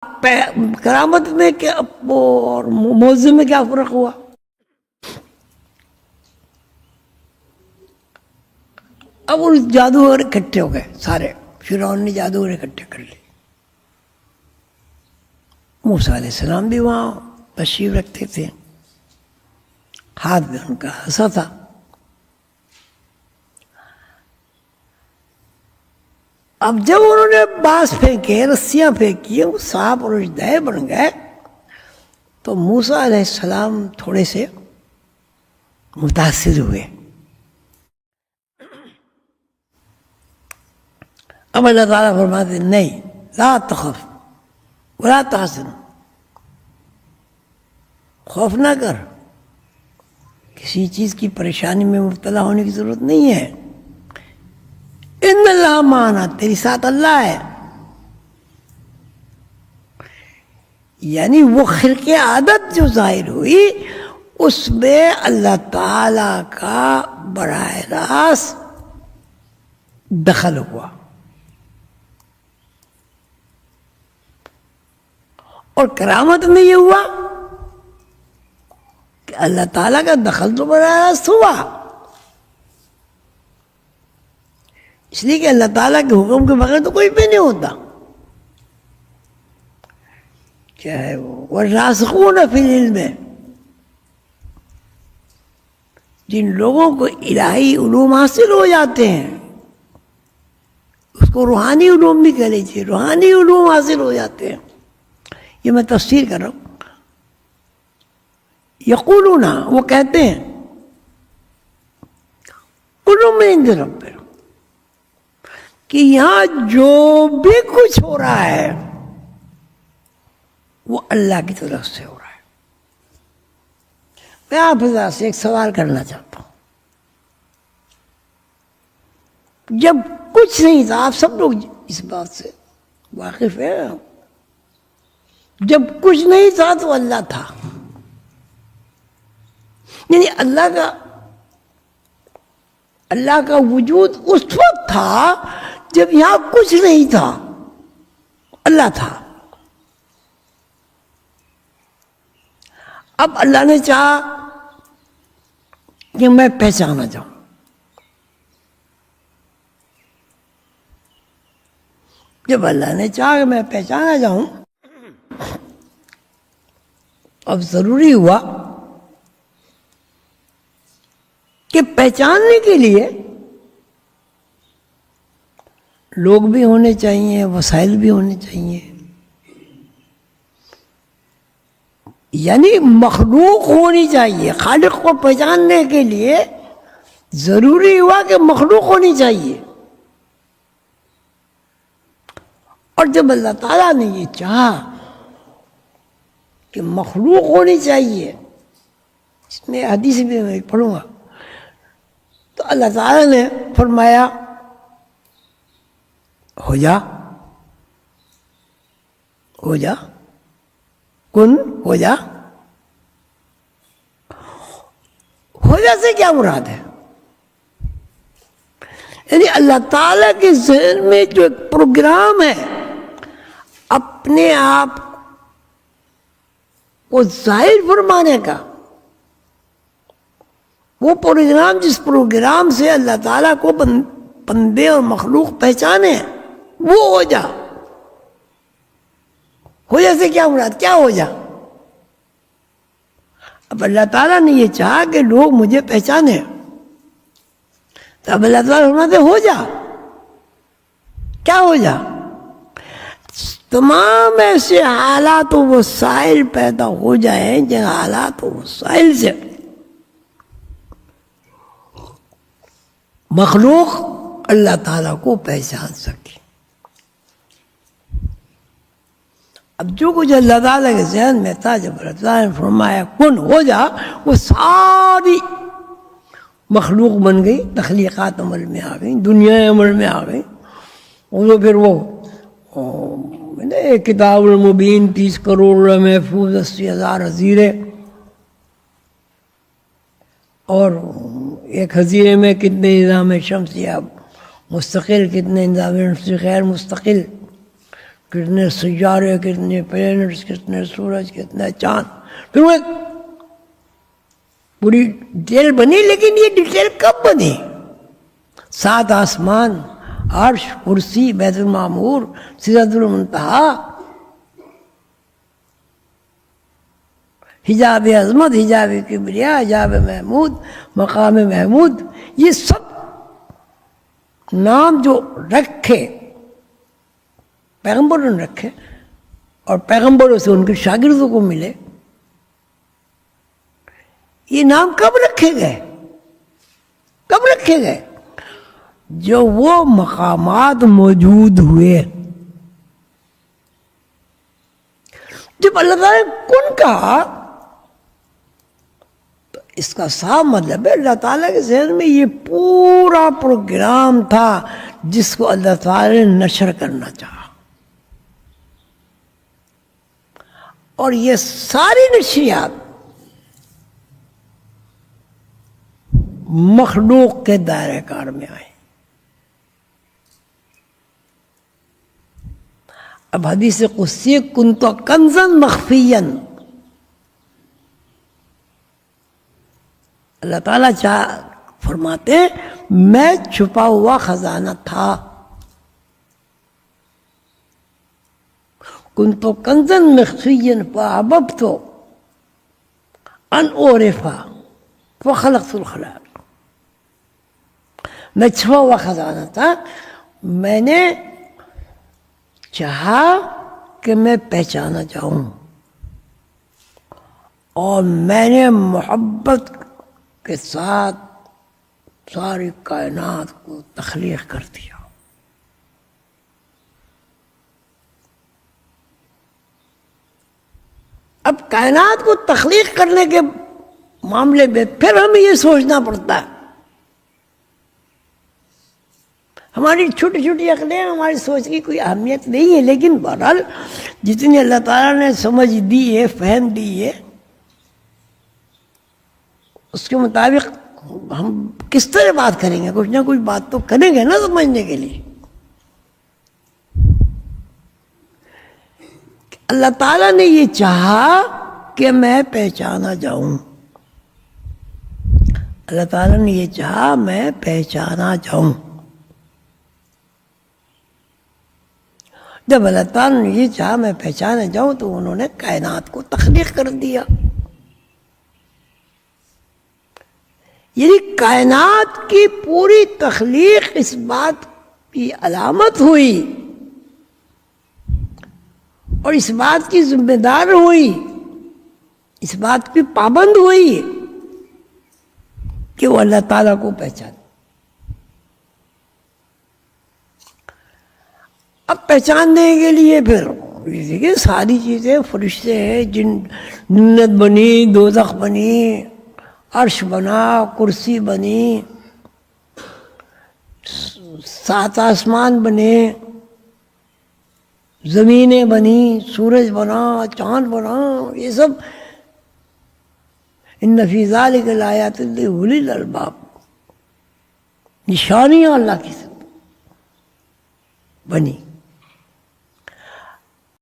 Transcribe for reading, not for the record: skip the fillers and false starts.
کرامت میں کیا اور معجزے میں کیا فرق ہوا؟ اب وہ جادوگر اکٹھے ہو گئے سارے، فرعون نے جادوگر اکٹھے کر لیے. موسیٰ علیہ السلام بھی وہاں تشریف رکھتے تھے، ہاتھ میں ان کا ہنسا تھا. اب جب انہوں نے باز پھینکے، رسیاں پھینکی، وہ سانپ اور اژدہے بن گئے، تو موسیٰ علیہ السلام تھوڑے سے متاثر ہوئے. اب اللہ تعالیٰ فرماتے نہیں، لا تخف ولا تحزن، خوف نہ کر، کسی چیز کی پریشانی میں مبتلا ہونے کی ضرورت نہیں ہے. ان اللہ معنا، تیری ساتھ اللہ ہے. یعنی وہ خرق عادت جو ظاہر ہوئی اس میں اللہ تعالی کا براہ راست دخل ہوا، اور کرامت میں یہ ہوا کہ اللہ تعالیٰ کا دخل تو براہ راست ہوا، اس لیے کہ اللہ تعالیٰ کے حکم کے بغیر تو کوئی بھی نہیں ہوتا. کیا ہے وہ والراسخون فی العلم، جن لوگوں کو الہی علوم حاصل ہو جاتے ہیں، اس کو روحانی علوم بھی کہہ لیجیے، روحانی علوم حاصل ہو جاتے ہیں. یہ میں تفسیر کر رہا ہوں. یقولون، وہ کہتے ہیں، کل من عند ربنا، کہ یہاں جو بھی کچھ ہو رہا ہے وہ اللہ کی طرف سے ہو رہا ہے. میں آپ حضرات سے ایک سوال کرنا چاہتا ہوں. جب کچھ نہیں تھا، آپ سب لوگ اس بات سے واقف ہیں، جب کچھ نہیں تھا تو اللہ تھا. یعنی اللہ کا وجود اس وقت تھا جب یہاں کچھ نہیں تھا، اللہ تھا. اب اللہ نے چاہا کہ میں پہچانا جاؤں، جب اللہ نے چاہا کہ میں پہچانا جاؤں، اب ضروری ہوا کہ پہچاننے کے لیے لوگ بھی ہونے چاہیے، وسائل بھی ہونے چاہیے. یعنی مخلوق ہونی چاہیے. خالق کو پہچاننے کے لیے ضروری ہوا کہ مخلوق ہونی چاہیے. اور جب اللہ تعالیٰ نے یہ چاہا کہ مخلوق ہونی چاہیے، اس میں حدیث بھی میں پڑھوں گا، تو اللہ تعالیٰ نے فرمایا ہو جا، ہو جا، کن، ہو جا. ہو جا سے کیا مراد ہے؟ یعنی اللہ تعالیٰ کے ذہن میں جو ایک پروگرام ہے اپنے آپ کو ظاہر فرمانے کا، وہ پروگرام، جس پروگرام سے اللہ تعالیٰ کو بندے اور مخلوق پہچانے، وہ ہو جا. ہو جا سے کیا مراد؟ کیا ہو جا؟ اب اللہ تعالیٰ نے یہ چاہا کہ لوگ مجھے پہچانے، تو اب اللہ تعالیٰ فرماتے ہو جا. کیا ہو جا؟ تمام ایسے حالات و وسائل پیدا ہو جائیں جن حالات و وسائل سے مخلوق اللہ تعالیٰ کو پہچان سکے. اب جو کچھ اللہ تعالیٰ کے ذہن میں تھا، جب اللہ تعالیٰ نے فرمایا کن، ہو جا، وہ ساری مخلوق بن گئی، تخلیقات عمل میں آ گئی، دنیا عمل میں آ گئی. وہ پھر وہ کتاب المبین 30 کروڑ محفوظ 80,000 حزیرے، اور ایک حزیرے میں کتنے نظام شمسی مستقل، کتنے نظام شمسی غیر مستقل، کتنے سیارے، کتنے پلینٹس، کتنے سورج، کتنے چاند. پھر وہ پوری ڈیٹیل بنی. لیکن یہ ڈیٹیل کب بنی؟ 7 آسمان، عرش، کرسی، بیت المعمور، سدرۃ المنتہا، حجاب عظمت، حجاب کبریا، حجاب محمود، مقام محمود. یہ سب نام جو رکھے پیغمبروں نے رکھے اور پیغمبروں سے ان کے شاگردوں کو ملے. یہ نام کب رکھے گئے؟ کب رکھے گئے؟ جو وہ مقامات موجود ہوئے. جب اللہ تعالیٰ نے کن کہا تو اس کا صاف مطلب ہے اللہ تعالیٰ کے ذہن میں یہ پورا پروگرام تھا جس کو اللہ تعالیٰ نے نشر کرنا چاہا. اور یہ ساری نشریات مخلوق کے دائرہ کار میں آئے. اب حدیث قدسی کنت کنزا مخفیا، اللہ تعالیٰ فرماتے ہیں میں چھپا ہوا خزانہ تھا. کنت کنزا مخفیا فاحببت ان اعرف فخلقت الخلائق. میں چھپا ہوا خزانہ تھا، میں نے چاہا کہ میں پہچانا چاہوں اور میں نے محبت کے ساتھ ساری کائنات کو تخلیق کر دیا. اب کائنات کو تخلیق کرنے کے معاملے میں پھر ہمیں یہ سوچنا پڑتا ہے. ہماری چھوٹی چھوٹی عقلیں، ہماری سوچ کی کوئی اہمیت نہیں ہے، لیکن بہرحال جتنی اللہ تعالیٰ نے سمجھ دی ہے، فہم دی ہے، اس کے مطابق ہم کس طرح بات کریں گے؟ کچھ نہ کچھ بات تو کریں گے نا سمجھنے کے لیے. اللہ تعالیٰ نے یہ چاہا کہ میں پہچانا جاؤں. اللہ تعالیٰ نے یہ چاہا میں پہچانا جاؤں. جب اللہ تعالیٰ نے یہ چاہا میں پہچانا جاؤں تو انہوں نے کائنات کو تخلیق کر دیا. یعنی کائنات کی پوری تخلیق اس بات کی علامت ہوئی اور اس بات کی ذمہ دار ہوئی، اس بات کی پابند ہوئی کہ وہ اللہ تعالیٰ کو پہچانے. اب پہچاننے کے لیے پھر دیکھیے ساری چیزیں، فرشتے ہیں، جنت بنی، دوزخ بنی، عرش بنا، کرسی بنی، 7 آسمان بنے، زمینیں بنی، سورج بنا، چاند بنا. یہ سب ان فی ذلک لآیات لأولی الالباب، نشانیاں اللہ کی سب بنی.